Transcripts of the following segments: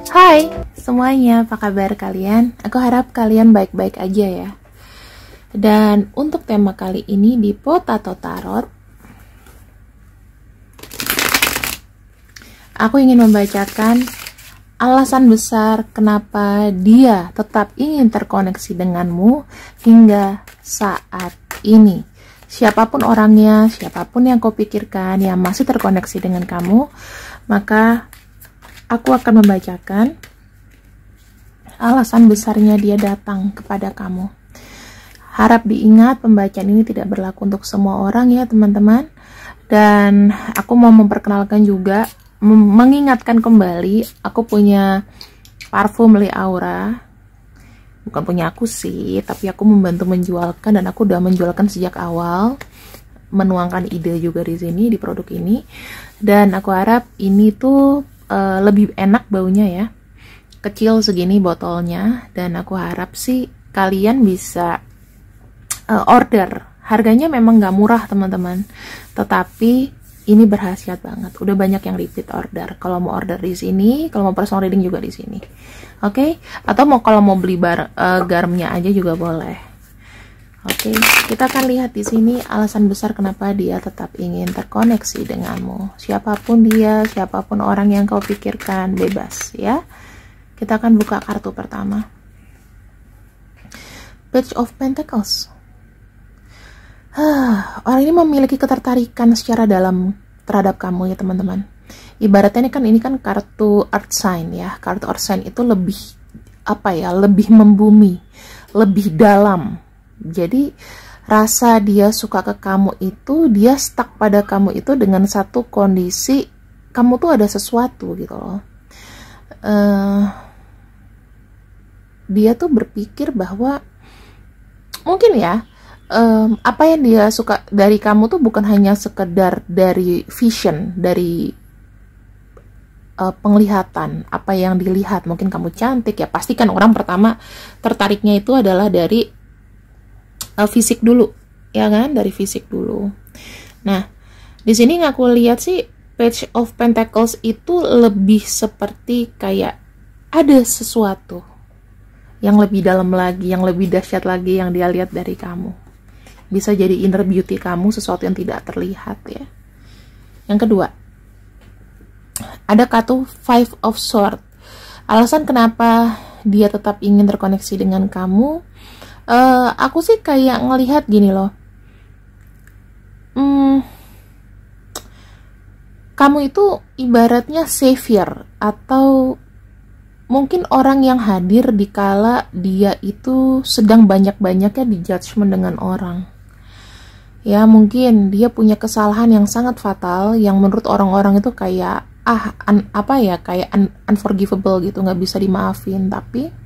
Hai semuanya, apa kabar kalian? Aku harap kalian baik-baik aja ya. Dan untuk tema kali ini di Potato Tarot, aku ingin membacakan alasan besar kenapa dia tetap ingin terkoneksi denganmu hingga saat ini. Siapapun orangnya, siapapun yang kau pikirkan yang masih terkoneksi dengan kamu, maka aku akan membacakan alasan besarnya dia datang kepada kamu. Harap diingat, pembacaan ini tidak berlaku untuk semua orang ya teman-teman. Dan aku mau memperkenalkan juga, mengingatkan kembali, aku punya parfum Le Aura. Bukan punya aku sih, tapi aku membantu menjualkan dan aku udah menjualkan sejak awal. Menuangkan ide juga di sini, di produk ini. Dan aku harap ini tuh lebih enak baunya ya, kecil segini botolnya, dan aku harap sih kalian bisa order. Harganya memang gak murah teman-teman, tetapi ini berkhasiat banget. Udah banyak yang repeat order. Kalau mau order di sini, kalau mau personal reading juga di sini, oke? Atau kalau mau beli garamnya aja juga boleh. Oke, kita akan lihat di sini alasan besar kenapa dia tetap ingin terkoneksi denganmu. Siapapun dia, siapapun orang yang kau pikirkan, bebas ya. Kita akan buka kartu pertama. Page of Pentacles. Orang ini memiliki ketertarikan secara dalam terhadap kamu ya teman-teman. Ibaratnya ini kan kartu Earth Sign ya. Kartu Earth Sign itu lebih lebih membumi, lebih dalam. Jadi rasa dia suka ke kamu itu, dia stuck pada kamu itu dengan satu kondisi kamu tuh ada sesuatu gitu loh. Dia tuh berpikir bahwa mungkin ya apa yang dia suka dari kamu tuh bukan hanya sekedar dari vision, dari penglihatan, apa yang dilihat. Mungkin kamu cantik ya, pastikan orang pertama tertariknya itu adalah dari fisik dulu, ya kan? Dari fisik dulu. Nah, di sini aku lihat sih Page of Pentacles itu lebih seperti kayak ada sesuatu yang lebih dalam lagi, yang lebih dahsyat lagi yang dia lihat dari kamu. Bisa jadi inner beauty kamu, sesuatu yang tidak terlihat ya. Yang kedua, ada kartu Five of Swords. Alasan kenapa dia tetap ingin terkoneksi dengan kamu, aku sih kayak ngelihat gini loh. Kamu itu ibaratnya savior, atau mungkin orang yang hadir di kala dia itu sedang banyak-banyaknya di judgment dengan orang. Ya mungkin dia punya kesalahan yang sangat fatal yang menurut orang-orang itu kayak unforgivable gitu, nggak bisa dimaafin. Tapi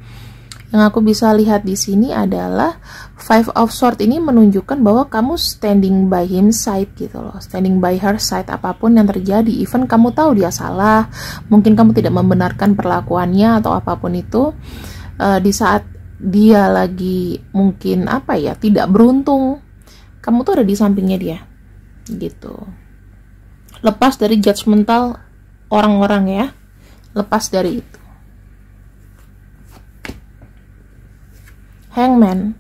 yang aku bisa lihat di sini adalah Five of Swords ini menunjukkan bahwa kamu standing by him side gitu loh, standing by her side apapun yang terjadi. Even kamu tahu dia salah, mungkin kamu tidak membenarkan perlakuannya atau apapun itu, di saat dia lagi mungkin tidak beruntung, kamu tuh ada di sampingnya dia gitu. Lepas dari judgmental orang-orang ya, lepas dari itu. Hangman.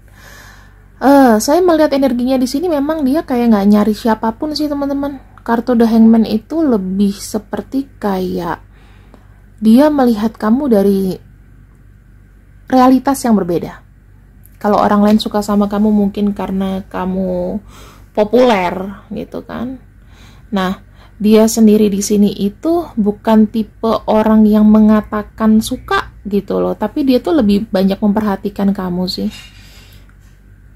Saya melihat energinya di sini memang dia kayak nggak nyari siapapun sih teman-teman. Kartu The Hangman itu lebih seperti kayak dia melihat kamu dari realitas yang berbeda. Kalau orang lain suka sama kamu mungkin karena kamu populer gitu kan. Nah, dia sendiri di sini itu bukan tipe orang yang mengatakan suka gitu loh, tapi dia tuh lebih banyak memperhatikan kamu sih.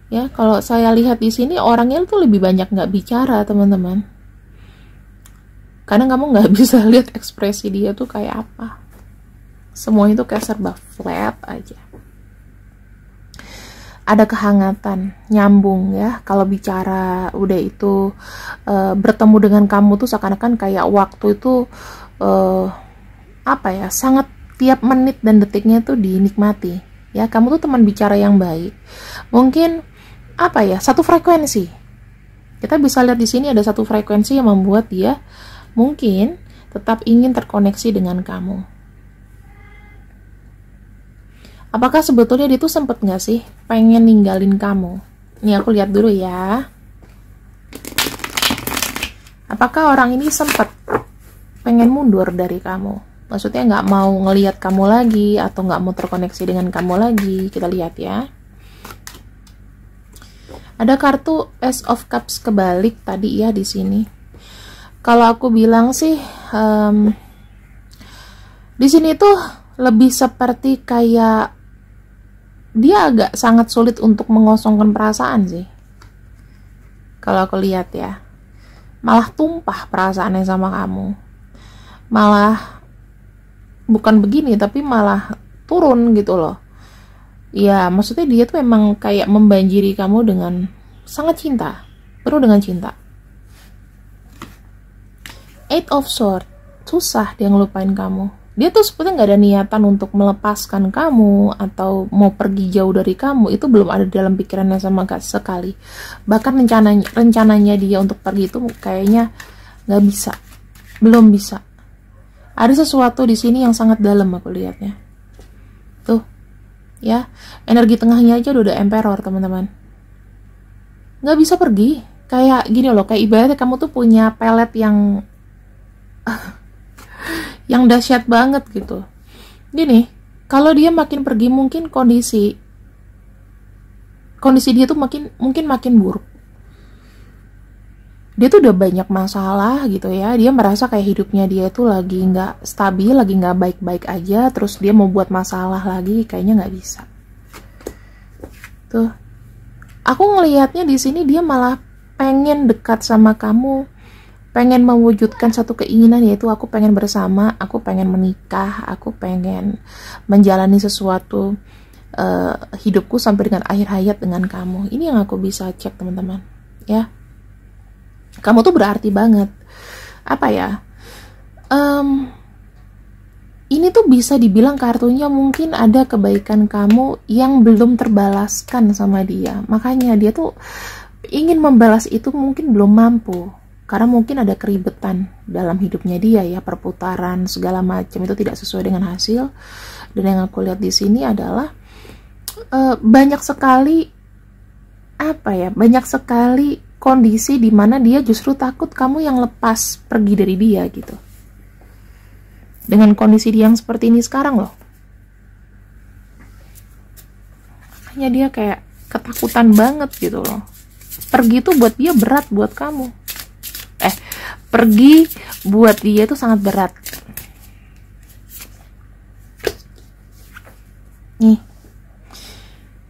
Ya, kalau saya lihat di sini orangnya tuh lebih banyak nggak bicara teman-teman. Kadang kamu nggak bisa lihat ekspresi dia tuh kayak apa. Semuanya tuh kayak serba flat aja. Ada kehangatan, nyambung ya. Kalau bicara udah itu bertemu dengan kamu tuh seakan-akan kayak waktu itu sangat tiap menit dan detiknya tuh dinikmati. Ya, kamu tuh teman bicara yang baik. Mungkin satu frekuensi. Kita bisa lihat di sini ada satu frekuensi yang membuat dia mungkin tetap ingin terkoneksi dengan kamu. Apakah sebetulnya dia tuh sempet nggak sih pengen ninggalin kamu? Nih aku lihat dulu ya. Apakah orang ini sempet pengen mundur dari kamu? Maksudnya nggak mau ngelihat kamu lagi atau nggak mau terkoneksi dengan kamu lagi? Kita lihat ya. Ada kartu Ace of Cups kebalik tadi ya di sini. Kalau aku bilang sih, di sini tuh lebih seperti kayak dia agak sangat sulit untuk mengosongkan perasaan sih. Kalau aku lihat ya, malah tumpah perasaannya sama kamu. Malah bukan begini, tapi malah turun gitu loh. Ya, maksudnya dia tuh memang kayak membanjiri kamu dengan sangat cinta, penuh dengan cinta. Eight of Swords, susah dia ngelupain kamu. Dia tuh sebetulnya nggak ada niatan untuk melepaskan kamu atau mau pergi jauh dari kamu. Itu belum ada dalam pikirannya sama sekali. Bahkan rencananya dia untuk pergi itu kayaknya nggak bisa, belum bisa. Ada sesuatu di sini yang sangat dalam aku lihatnya. Tuh, ya, energi tengahnya aja udah Emperor teman-teman. Nggak bisa pergi. Kayak gini loh, kayak ibaratnya kamu tuh punya pelet yang dahsyat banget gitu. Gini, kalau dia makin pergi mungkin kondisi dia tuh mungkin makin buruk. Dia tuh udah banyak masalah gitu ya. Dia merasa kayak hidupnya dia tuh lagi nggak stabil, lagi nggak baik-baik aja. Terus dia mau buat masalah lagi, kayaknya nggak bisa. Tuh, aku ngelihatnya di sini dia malah pengen dekat sama kamu. Pengen mewujudkan satu keinginan, yaitu aku pengen bersama, aku pengen menikah, aku pengen menjalani sesuatu hidupku sampai dengan akhir hayat dengan kamu. Ini yang aku bisa cek teman-teman ya. Kamu tuh berarti banget. Apa ya, ini tuh bisa dibilang kartunya mungkin ada kebaikan kamu yang belum terbalaskan sama dia. Makanya dia tuh ingin membalas itu mungkin belum mampu. Karena mungkin ada keribetan dalam hidupnya dia ya, perputaran segala macam itu tidak sesuai dengan hasil. Dan yang aku lihat di sini adalah banyak sekali kondisi di mana dia justru takut kamu yang lepas pergi dari dia gitu. Dengan kondisi dia yang seperti ini sekarang loh. Hanya dia kayak ketakutan banget gitu loh. Pergi tuh buat dia berat buat kamu. Pergi buat dia itu sangat berat. Nih,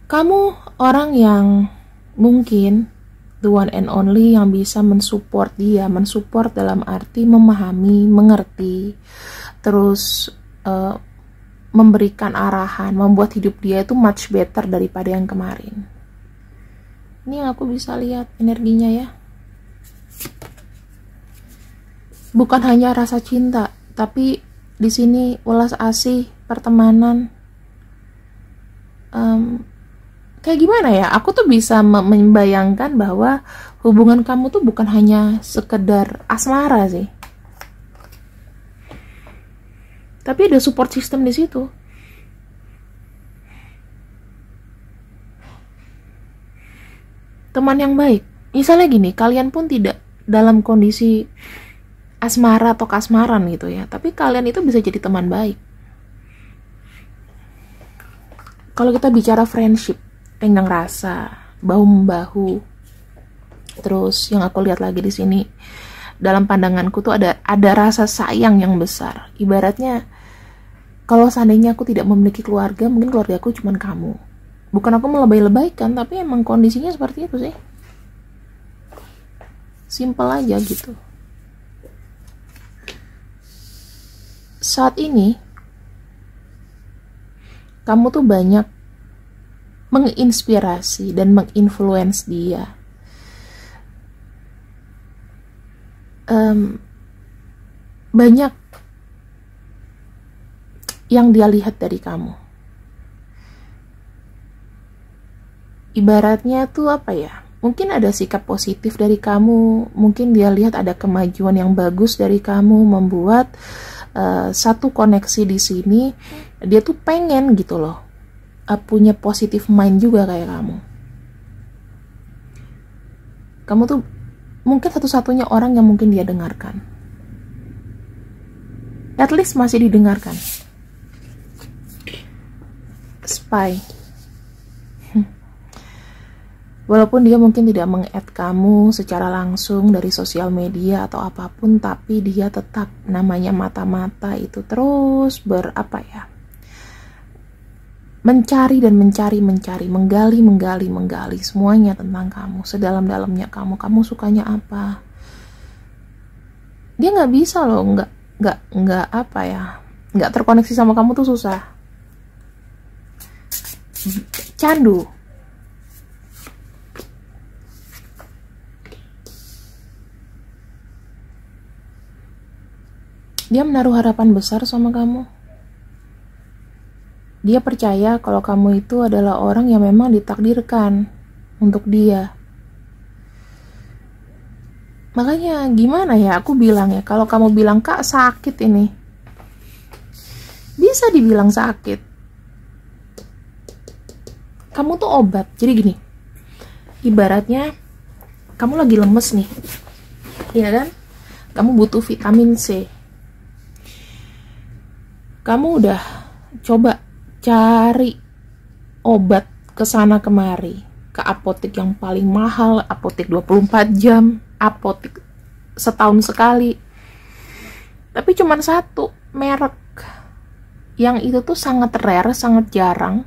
kamu orang yang mungkin the one and only yang bisa mensupport dia, mensupport dalam arti memahami, mengerti, terus memberikan arahan, membuat hidup dia itu much better daripada yang kemarin. Ini yang aku bisa lihat energinya ya. Bukan hanya rasa cinta, tapi di sini welas asih, pertemanan. Kayak gimana ya? Aku tuh bisa membayangkan bahwa hubungan kamu tuh bukan hanya sekedar asmara sih, tapi ada support system di situ. Teman yang baik. Misalnya gini, kalian pun tidak dalam kondisi asmara atau kasmaran gitu ya, tapi kalian itu bisa jadi teman baik. Kalau kita bicara friendship, tenggang rasa, bahu membahu. Terus yang aku lihat lagi di sini, dalam pandanganku tuh ada rasa sayang yang besar. Ibaratnya kalau seandainya aku tidak memiliki keluarga, mungkin keluarga aku cuma kamu. Bukan aku melebay-lebaykan, tapi emang kondisinya seperti itu sih. Simple aja gitu. Saat ini kamu tuh banyak menginspirasi dan menginfluence dia. Banyak yang dia lihat dari kamu. Ibaratnya tuh apa ya? Mungkin ada sikap positif dari kamu, mungkin dia lihat ada kemajuan yang bagus dari kamu, membuat satu koneksi di sini. Dia tuh pengen gitu loh, punya positive mind juga kayak kamu. Kamu tuh mungkin satu-satunya orang yang mungkin dia dengarkan. At least masih didengarkan. Spy. Walaupun dia mungkin tidak meng-add kamu secara langsung dari sosial media atau apapun, tapi dia tetap, namanya mata-mata itu terus mencari dan mencari, menggali semuanya tentang kamu, sedalam-dalamnya kamu sukanya apa. Dia nggak bisa loh, nggak terkoneksi sama kamu tuh susah. Candu. Dia menaruh harapan besar sama kamu. Dia percaya kalau kamu itu adalah orang yang memang ditakdirkan untuk dia. Makanya gimana ya, aku bilang ya, kalau kamu bilang, "Kak, sakit ini." Bisa dibilang sakit. Kamu tuh obat. Jadi gini, ibaratnya kamu lagi lemes nih, iya kan? Kamu butuh vitamin C. Kamu udah coba cari obat kesana kemari, ke apotek yang paling mahal, apotek 24 jam, apotek setahun sekali, tapi cuman satu merek yang itu tuh sangat rare, sangat jarang,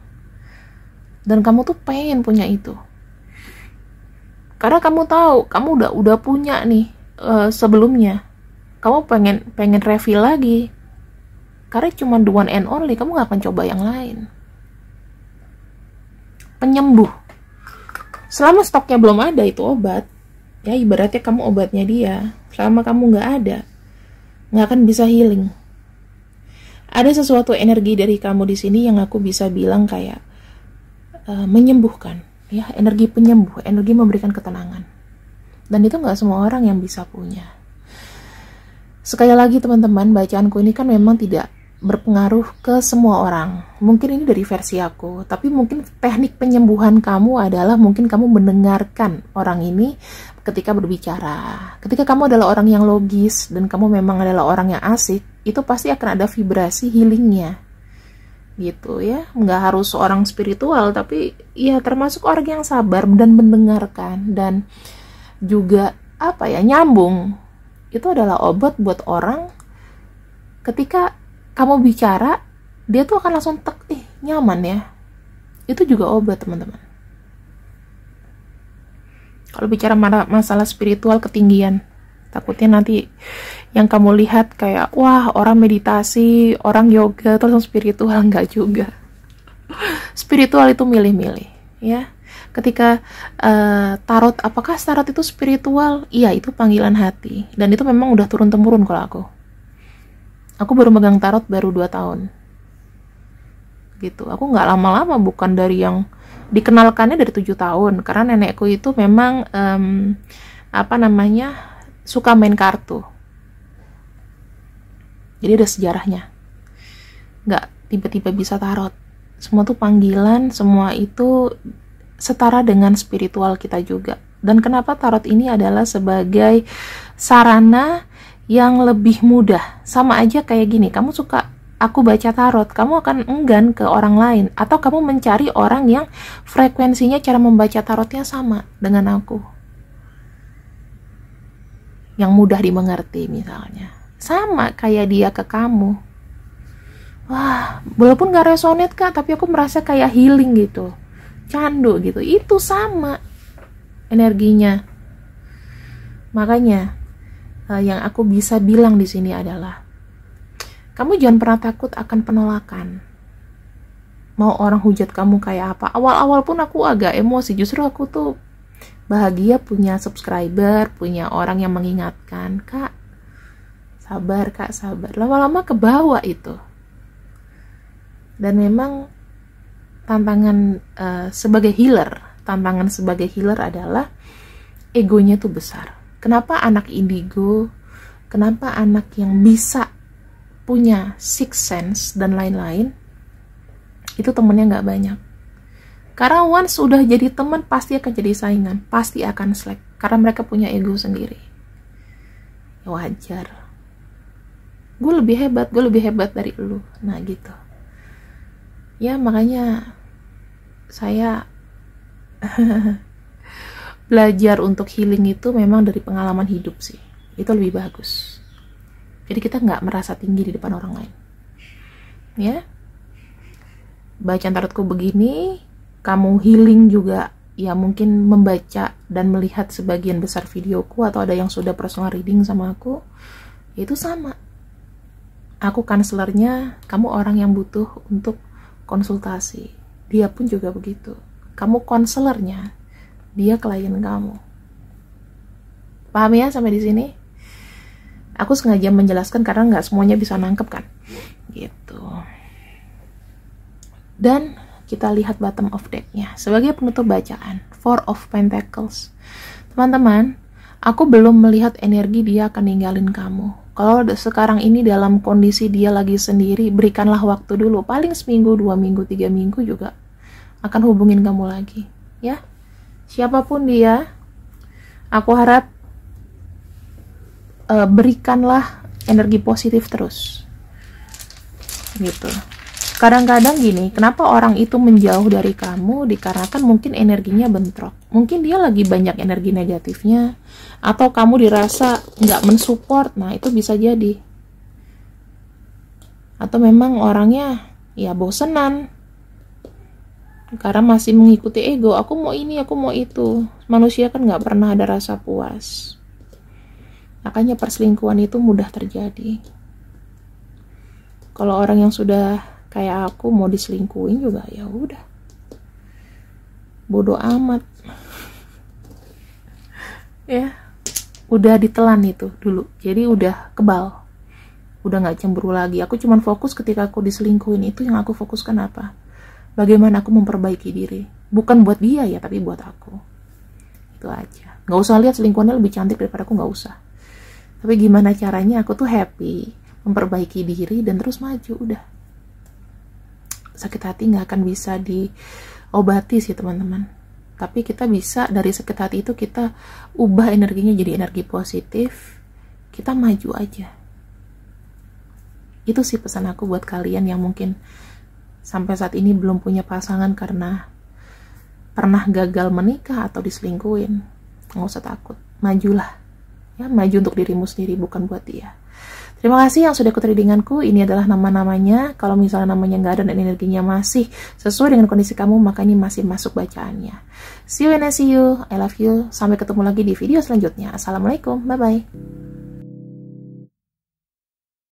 dan kamu tuh pengen punya itu karena kamu tahu kamu udah punya nih sebelumnya. Kamu pengen refill lagi karena cuma the one and only, kamu gak akan coba yang lain. Penyembuh. Selama stoknya belum ada itu obat, ya ibaratnya kamu obatnya dia. Selama kamu gak ada, gak akan bisa healing. Ada sesuatu energi dari kamu di sini yang aku bisa bilang kayak menyembuhkan, ya, energi penyembuh, energi memberikan ketenangan. Dan itu gak semua orang yang bisa punya. Sekali lagi teman-teman, bacaanku ini kan memang tidak berpengaruh ke semua orang. Mungkin ini dari versi aku, tapi mungkin teknik penyembuhan kamu adalah mungkin kamu mendengarkan orang ini ketika berbicara. Ketika kamu adalah orang yang logis dan kamu memang adalah orang yang asik, itu pasti akan ada vibrasi healingnya, gitu ya. Nggak harus orang spiritual, tapi ya termasuk orang yang sabar dan mendengarkan dan juga nyambung. Itu adalah obat buat orang. Ketika kamu bicara, dia tuh akan langsung nyaman ya. Itu juga obat teman-teman. Kalau bicara masalah spiritual ketinggian, takutnya nanti yang kamu lihat kayak, wah orang meditasi, orang yoga, terus spiritual. Enggak juga. Spiritual itu milih-milih ya. Ketika tarot, apakah tarot itu spiritual? Iya, itu panggilan hati. Dan itu memang udah turun-temurun kalau aku. Aku baru megang tarot baru 2 tahun. Gitu. Aku nggak lama-lama, bukan dari yang dikenalkannya dari 7 tahun. Karena nenekku itu memang suka main kartu. Jadi ada sejarahnya. Nggak tiba-tiba bisa tarot. Semua tuh panggilan, semua itu setara dengan spiritual kita juga. Dan kenapa tarot ini adalah sebagai sarana yang lebih mudah. Sama aja kayak gini, kamu suka aku baca tarot, kamu akan enggan ke orang lain, atau kamu mencari orang yang frekuensinya cara membaca tarotnya sama dengan aku, yang mudah dimengerti misalnya. Sama kayak dia ke kamu. Wah, walaupun gak resonate Kak, tapi aku merasa kayak healing gitu, candu gitu. Itu sama energinya. Makanya yang aku bisa bilang di sini adalah, kamu jangan pernah takut akan penolakan. Mau orang hujat kamu kayak apa. Awal-awal pun aku agak emosi. Justru aku tuh bahagia punya subscriber, punya orang yang mengingatkan, Kak, sabar Kak, sabar. Lama-lama kebawa itu. Dan memang tantangan sebagai healer adalah egonya tuh besar. Kenapa anak indigo, kenapa anak yang bisa punya sixth sense dan lain-lain, itu temennya nggak banyak. Karena once udah jadi teman pasti akan jadi saingan, pasti akan slack karena mereka punya ego sendiri. Ya wajar. Gue lebih hebat dari lu. Nah gitu. Ya makanya saya belajar untuk healing itu memang dari pengalaman hidup sih. Itu lebih bagus. Jadi kita nggak merasa tinggi di depan orang lain. Ya. Bacaan tarotku begini, kamu healing juga ya mungkin membaca dan melihat sebagian besar videoku atau ada yang sudah personal reading sama aku, itu sama. Aku konselornya, kamu orang yang butuh untuk konsultasi. Dia pun juga begitu. Kamu konselornya, dia klien kamu. Paham ya sampai di sini? Aku sengaja menjelaskan karena nggak semuanya bisa nangkep kan, gitu. Dan kita lihat bottom of deck-nya sebagai penutup bacaan, Four of Pentacles. Teman-teman, aku belum melihat energi dia akan ninggalin kamu. Kalau sekarang ini dalam kondisi dia lagi sendiri, berikanlah waktu dulu, paling seminggu, 2 minggu, 3 minggu juga akan hubungin kamu lagi, ya. Siapapun dia, aku harap berikanlah energi positif terus, gitu. Kadang-kadang gini, kenapa orang itu menjauh dari kamu? Dikarenakan mungkin energinya bentrok. Mungkin dia lagi banyak energi negatifnya, atau kamu dirasa nggak mensupport. Nah, itu bisa jadi. Atau memang orangnya ya bosenan, karena masih mengikuti ego. Aku mau ini, aku mau itu. Manusia kan nggak pernah ada rasa puas. Makanya perselingkuhan itu mudah terjadi. Kalau orang yang sudah kayak aku mau diselingkuhin juga ya udah, bodoh amat. Ya, udah ditelan itu dulu, jadi udah kebal, udah nggak cemburu lagi. Aku cuman fokus ketika aku diselingkuhin, itu yang aku fokuskan apa? Bagaimana aku memperbaiki diri, bukan buat dia ya, tapi buat aku. Itu aja. Nggak usah lihat selingkuhannya lebih cantik daripada aku, nggak usah. Tapi gimana caranya aku tuh happy, memperbaiki diri dan terus maju, udah. Sakit hati nggak akan bisa diobati sih teman-teman, tapi kita bisa dari sakit hati itu kita ubah energinya jadi energi positif, kita maju aja. Itu sih pesan aku buat kalian yang mungkin sampai saat ini belum punya pasangan karena pernah gagal menikah atau diselingkuhin. Nggak usah takut, majulah ya, maju untuk dirimu sendiri, bukan buat dia. Terima kasih yang sudah ikut readinganku. Ini adalah nama-namanya. Kalau misalnya namanya nggak ada dan energinya masih sesuai dengan kondisi kamu, maka ini masih masuk bacaannya. See you and I see you. I love you. Sampai ketemu lagi di video selanjutnya. Assalamualaikum. Bye-bye.